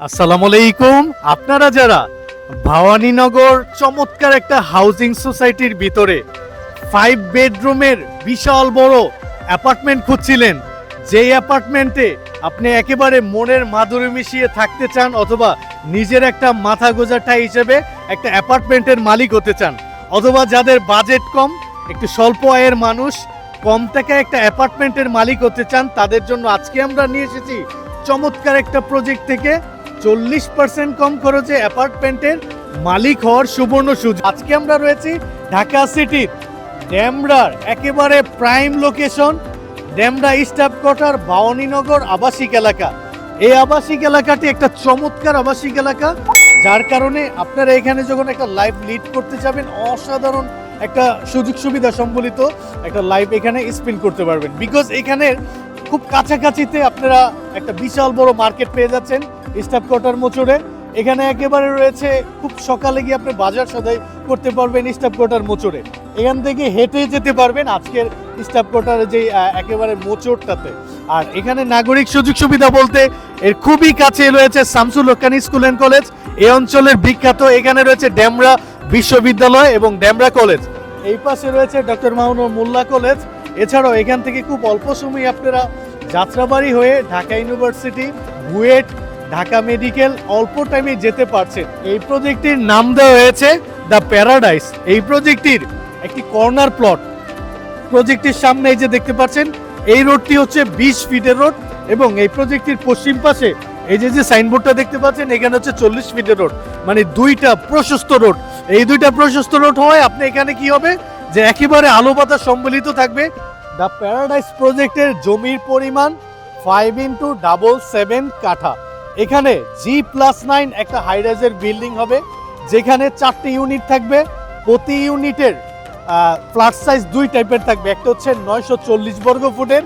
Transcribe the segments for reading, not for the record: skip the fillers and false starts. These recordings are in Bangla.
আসসালামু আলাইকুম। আপনারা যারা ভবানীনগর চমৎকার একটা হাউজিং সোসাইটির ভিতরে 5 বেডরুমের বিশাল বড় অ্যাপার্টমেন্ট খুঁজছিলেন, যেই অ্যাপার্টমেন্টে আপনি একেবারে মনের মাধুরী মিশিয়ে থাকতে চান অথবা নিজের একটা মাথা গোজাটা হিসেবে একটা অ্যাপার্টমেন্টের মালিক হতে চান, অথবা যাদের বাজেট কম, একটু স্বল্প আয়ের মানুষ কম টাকা একটা অ্যাপার্টমেন্টের মালিক হতে চান, তাদের জন্য আজকে আমরা নিয়ে এসেছি চমৎকার একটা প্রজেক্ট থেকে 40% কম খরচে অ্যাপার্টমেন্টের মালিক হওয়ার সুবর্ণ সুযোগ। আজকে আমরা রয়েছি ঢাকা সিটির ডেমরার একেবারে prime location, Demra staff quarter Bhabaninagar আবাসিক এলাকা। এই আবাসিক এলাকাটি একটা চমৎকার আবাসিক এলাকা, যার কারণে আপনারা এখানে যখন একটা লাইফ লিড করতে যাবেন, অসাধারণ একটা সুযোগ সুবিধা সম্বলিত একটা লাইফ এখানে স্পেন্ড করতে পারবেন। বিকজ এখানে খুব কাছাকাছিতে আপনারা একটা বিশাল বড় মার্কেট পেয়ে যাচ্ছেন স্টাফ কোয়ার্টার মোচড়ে। এখানে একেবারে রয়েছে, খুব সকালে গিয়ে আপনি বাজার সদাই করতে পারবেন স্টাফ কোয়ার্টার মোচড়ে, এখান থেকে হেঁটে যেতে পারবেন আজকের স্টাফ কোয়ার্টারে যে একেবারে মোচড়টাতে। আর এখানে নাগরিক সুযোগ সুবিধা বলতে এর খুবই কাছে রয়েছে শামসুল হক স্কুল অ্যান্ড কলেজ, এই অঞ্চলের বিখ্যাত। এখানে রয়েছে ডেমরা বিশ্ববিদ্যালয় এবং ডেমরা কলেজ, এই পাশে রয়েছে ডক্টর মাহমুদ মোল্লা কলেজ। এছাড়াও এখান থেকে খুব অল্প সময়ে আপনারা যাত্রাবাড়ি হয়ে ঢাকা ইউনিভার্সিটি, বুয়েট, ঢাকা মেডিকেল অল্প টাইমে যেতে পারছেন। এই প্রজেক্টটির নাম দেওয়া হয়েছে দ্য প্যারাডাইস। এই প্রজেক্টটির একটি কর্নার প্লট, প্রজেক্টটির সামনে এই যে দেখতে পাচ্ছেন, এই রোডটি হচ্ছে 20 ফিটের রোড এবং এই প্রজেক্টটির পশ্চিম পাশে এই যে সাইনবোর্ডটা দেখতে পাচ্ছেন, এখানে হচ্ছে 40 ফিটের রোড, মানে দুইটা প্রশস্ত রোড। এই দুইটা প্রশস্ত রোড হয় আপনি এখানে কি হবে যে একেবারে আলো বাতাস সম্বলিত থাকবে। দ্য প্যারাডাইস প্রজেক্টের জমির পরিমাণ 5x7 কাঠা। এখানে G+9 একটা হাইরাইজের বিল্ডিং হবে, যেখানে 4টি ইউনিট থাকবে। প্রতি ইউনিটের ফ্ল্যাট সাইজ দুই টাইপের থাকবে, একটা হচ্ছে 940 বর্গ ফুটের,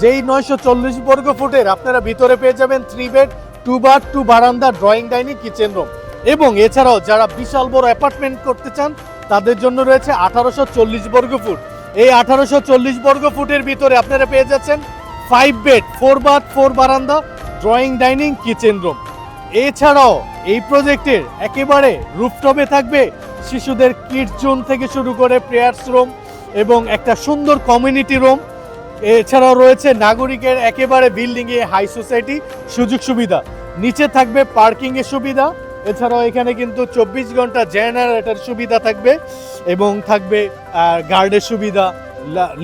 যেই 940 বর্গ ফুটের আপনারা ভিতরে পেয়ে যাবেন 3 বেড 2 বাথ 2 বারান্দা, ড্রয়িং ডাইনিং, কিচেন রুম। এবং এছাড়াও যারা বিশাল বড় অ্যাপার্টমেন্ট করতে চান তাদের জন্য রয়েছে 1840 বর্গ ফুট। এই 1840 বর্গ ফুটের ভিতরে আপনারা পেয়ে যাচ্ছেন 5 বেড 4 বাথ 4 বারান্দা, ড্রয়িং ডাইনিং, কিচেন রুম। এছাড়াও এই প্রজেক্টের একেবারে রুফটপে থাকবে শিশুদের কিডস জোন থেকে শুরু করে প্রেয়ার্স রুম এবং একটা সুন্দর কমিউনিটি রুম। এছাড়াও রয়েছে নাগরিকের একেবারে বিল্ডিংয়ে হাই সোসাইটি সুযোগ সুবিধা, নিচে থাকবে পার্কিংয়ের সুবিধা। এছাড়াও এখানে কিন্তু 24 ঘন্টা জেনারেটর সুবিধা থাকবে এবং থাকবে গার্ডের সুবিধা,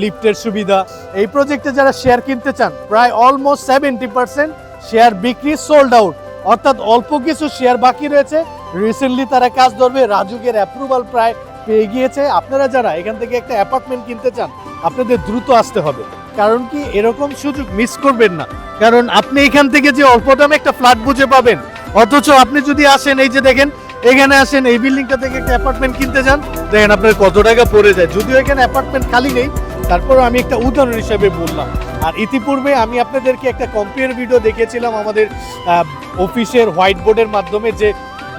লিফটের সুবিধা। এই প্রজেক্টে যারা শেয়ার কিনতে চান, প্রায় অলমোস্ট 70% শেয়ার বিক্রি সোল্ড আউট, অর্থাৎ অল্প কিছু শেয়ার বাকি রয়েছে। রিসেন্টলি তারা কাজ ধরবে, রাজুকের অ্যাপ্রুভাল প্রায় পেয়ে গিয়েছে। আপনারা যারা এখান থেকে একটা অ্যাপার্টমেন্ট কিনতে চান, আপনাদের দ্রুত আসতে হবে, কারণ কি এরকম সুযোগ মিস করবেন না। কারণ আপনি এখান থেকে যে অল্প দামে একটা ফ্ল্যাট বুঝে পাবেন, অথচ আপনি যদি আসেন, এই যে দেখেন এখানে আসেন, এই বিল্ডিংটা থেকে একটা অ্যাপার্টমেন্ট কিনতে যান, দেখেন আপনার কত টাকা পড়ে যায়। যদিও এখানে অ্যাপার্টমেন্ট খালি নেই, তারপরও আমি একটা উদাহরণ হিসেবে বললাম। আর ইতিপূর্বে আমি আপনাদেরকে একটা কম্পেয়ার ভিডিও দেখিয়েছিলাম আমাদের অফিসের হোয়াইট বোর্ডের মাধ্যমে, যে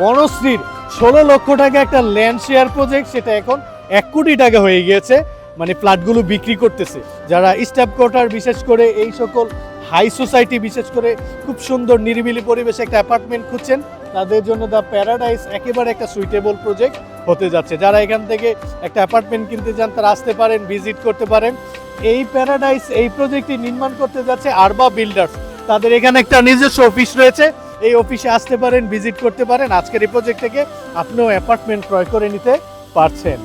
বনশ্রীর 16 লক্ষ টাকা একটা ল্যান্ড শেয়ার প্রজেক্ট, সেটা এখন 1 কোটি টাকা হয়ে গিয়েছে, মানে ফ্ল্যাটগুলো বিক্রি করতেছে। যারা স্টাফ কোয়ার্টার, বিশেষ করে এই সকল হাই সোসাইটি, বিশেষ করে খুব সুন্দর নিরিবিলি পরিবেশে একটা অ্যাপার্টমেন্ট খুঁজছেন, তাদের জন্য দ্য প্যারাডাইস একেবারে একটা সুইটেবল প্রজেক্ট হতে যাচ্ছে। যারা এখান থেকে একটা অ্যাপার্টমেন্ট কিনতে চান, তারা আসতে পারেন, ভিজিট করতে পারেন। এই প্যারাডাইস এই প্রজেক্টটি নির্মাণ করতে যাচ্ছে আরবা বিল্ডার্স, তাদের এখানে একটা নিজস্ব অফিস রয়েছে। এই অফিসে আসতে পারেন, ভিজিট করতে পারেন। আজকের এই প্রজেক্ট থেকে আপনিও অ্যাপার্টমেন্ট ক্রয় করে নিতে পারছেন।